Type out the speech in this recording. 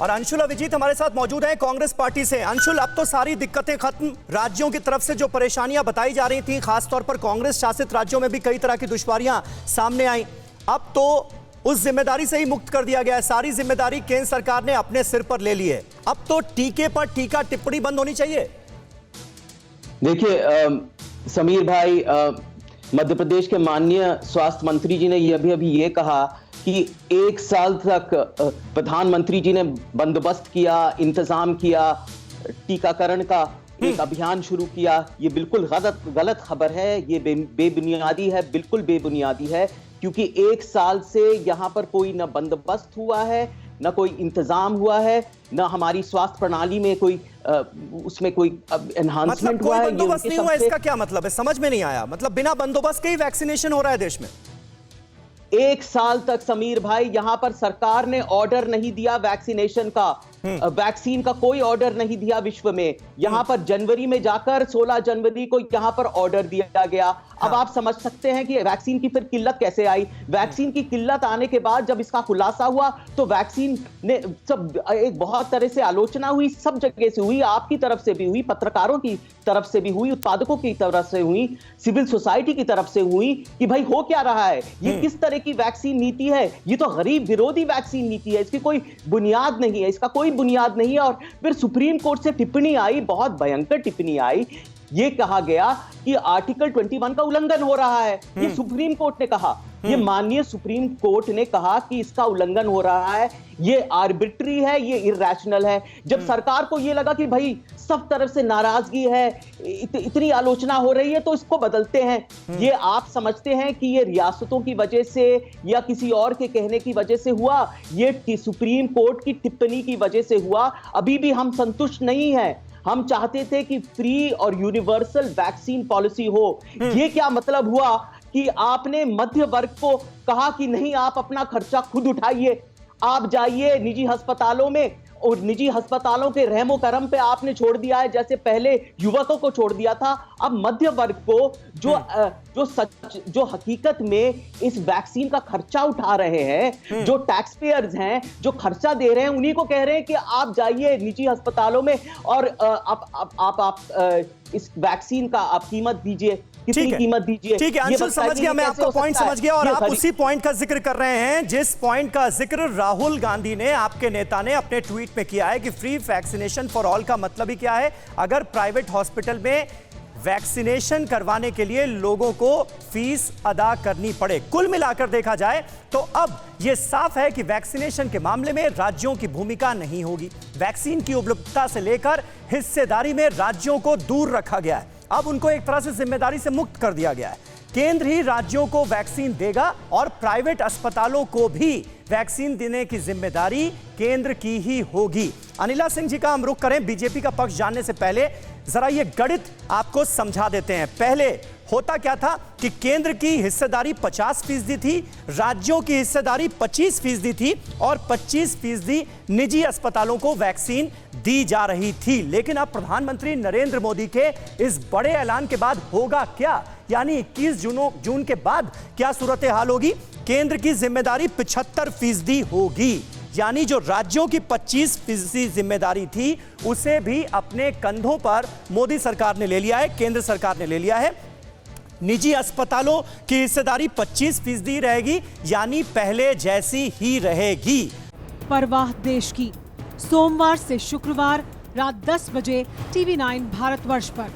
और अंशुल अभिजीत हमारे साथ मौजूद हैं कांग्रेस पार्टी से। अंशुल, अब तो सारी दिक्कतें खत्म, राज्यों की तरफ से जो परेशानियां बताई जा रही थी, खासतौर पर कांग्रेस शासित राज्यों में भी कई तरह की दुश्वारियां सामने आई, अब तो उस जिम्मेदारी से ही मुक्त कर दिया गया है। सारी जिम्मेदारी केंद्र सरकार ने अपने सिर पर ले ली है। अब तो टीके पर टीका टिप्पणी बंद होनी चाहिए। देखिए समीर भाई, मध्य प्रदेश के माननीय स्वास्थ्य मंत्री जी ने अभी ये कहा कि 1 साल तक प्रधानमंत्री जी ने बंदोबस्त किया, इंतजाम किया, टीकाकरण का एक अभियान शुरू किया। ये बिल्कुल गलत खबर है, ये बेबुनियादी है, बिल्कुल बेबुनियादी है, क्योंकि 1 साल से यहां पर कोई न बंदोबस्त हुआ है, न कोई इंतजाम हुआ है, न हमारी स्वास्थ्य प्रणाली में कोई उसमें कोई एनहांसमेंट हुआ है। बंदोबस्त नहीं हुआ, इसका क्या मतलब है? समझ में नहीं आया। मतलब बिना बंदोबस्त के ही वैक्सीनेशन हो रहा है देश में? 1 साल तक समीर भाई यहां पर सरकार ने ऑर्डर नहीं दिया वैक्सीनेशन का, वैक्सीन का कोई ऑर्डर नहीं दिया विश्व में। यहां पर जनवरी में जाकर 16 जनवरी को यहां पर ऑर्डर दिया गया। अब आप समझ सकते हैं कि वैक्सीन की फिर किल्लत कैसे आई। वैक्सीन की किल्लत आने के बाद जब इसका खुलासा हुआ तो वैक्सीन ने सब एक बहुत तरह से आलोचना हुई, सब जगह से हुई, आपकी तरफ से भी हुई, पत्रकारों की तरफ से भी हुई, उत्पादकों की तरफ से हुई, सिविल सोसाइटी की तरफ से हुई कि भाई हो क्या रहा है, ये किस तरह की वैक्सीन नीति है, ये तो गरीब विरोधी वैक्सीन नीति है, इसकी कोई बुनियाद नहीं है, इसका कोई बुनियाद नहीं है। और फिर सुप्रीम कोर्ट से टिप्पणी आई, बहुत भयंकर टिप्पणी आई। ये कहा गया कि आर्टिकल 21 का उल्लंघन हो रहा है। ये सुप्रीम कोर्ट ने कहा, ये माननीय सुप्रीम कोर्ट ने कहा कि इसका उल्लंघन हो रहा है, ये आर्बिट्री है, ये इरैशनल है। जब सरकार को ये लगा कि भाई सब तरफ से नाराजगी है, इतनी आलोचना हो रही है, तो इसको बदलते हैं। ये आप समझते हैं कि ये रियासतों की वजह से या किसी और के कहने की वजह से हुआ? ये सुप्रीम कोर्ट की टिप्पणी की वजह से हुआ। अभी भी हम संतुष्ट नहीं हैं। हम चाहते थे कि फ्री और यूनिवर्सल वैक्सीन पॉलिसी हो। ये क्या मतलब हुआ कि आपने मध्य वर्ग को कहा कि नहीं, आप अपना खर्चा खुद उठाइए, आप जाइए निजी अस्पतालों में, और निजी अस्पतालों के रहमो करम पे आपने छोड़ दिया है, जैसे पहले युवकों को छोड़ दिया था। अब मध्य वर्ग को जो हकीकत में इस वैक्सीन का खर्चा उठा रहे हैं, जो टैक्स पेयर्स हैं, जो खर्चा दे रहे हैं, उन्हीं को कह रहे हैं कि आप जाइए निजी अस्पतालों में और आप इस वैक्सीन का आप कीमत दीजिए, कितनी कीमत दीजिए। ठीक है अंशुल, समझ गया, मैं आपका पॉइंट समझ गया। और आप उसी पॉइंट का जिक्र कर रहे हैं जिस पॉइंट का जिक्र राहुल गांधी ने, आपके नेता ने, अपने ट्वीट में किया है कि फ्री वैक्सीनेशन फॉर ऑल का मतलब ही क्या है? अगर प्राइवेट हॉस्पिटल में वैक्सीनेशन करवाने के लिए लोगों को फीस अदा करनी पड़े। कुल मिलाकर देखा जाए तो अब यह साफ है कि वैक्सीनेशन के मामले में राज्यों की भूमिका नहीं होगी। वैक्सीन की उपलब्धता से लेकर हिस्सेदारी में राज्यों को दूर रखा गया है। अब उनको एक तरह से जिम्मेदारी से मुक्त कर दिया गया है। केंद्र ही राज्यों को वैक्सीन देगा और प्राइवेट अस्पतालों को भी वैक्सीन देने की जिम्मेदारी केंद्र की ही होगी। अनिला सिंह जी का हम रुख करें। बीजेपी का पक्ष जानने से पहले जरा ये गणित आपको समझा देते हैं। पहले होता क्या था कि केंद्र की हिस्सेदारी 50% थी, राज्यों की हिस्सेदारी 25% थी और 25% निजी अस्पतालों को वैक्सीन दी जा रही थी। लेकिन अब प्रधानमंत्री नरेंद्र मोदी के इस बड़े ऐलान के बाद होगा क्या? यानी 21 जून के बाद क्या सूरत हाल होगी? केंद्र की जिम्मेदारी 75% होगी। यानी जो राज्यों की 25% जिम्मेदारी थी उसे भी अपने कंधों पर मोदी सरकार ने ले लिया है, केंद्र सरकार ने ले लिया है। निजी अस्पतालों की हिस्सेदारी 25% रहेगी, यानी पहले जैसी ही रहेगी। परवाह देश की, सोमवार से शुक्रवार रात 10 बजे TV9 भारतवर्ष पर।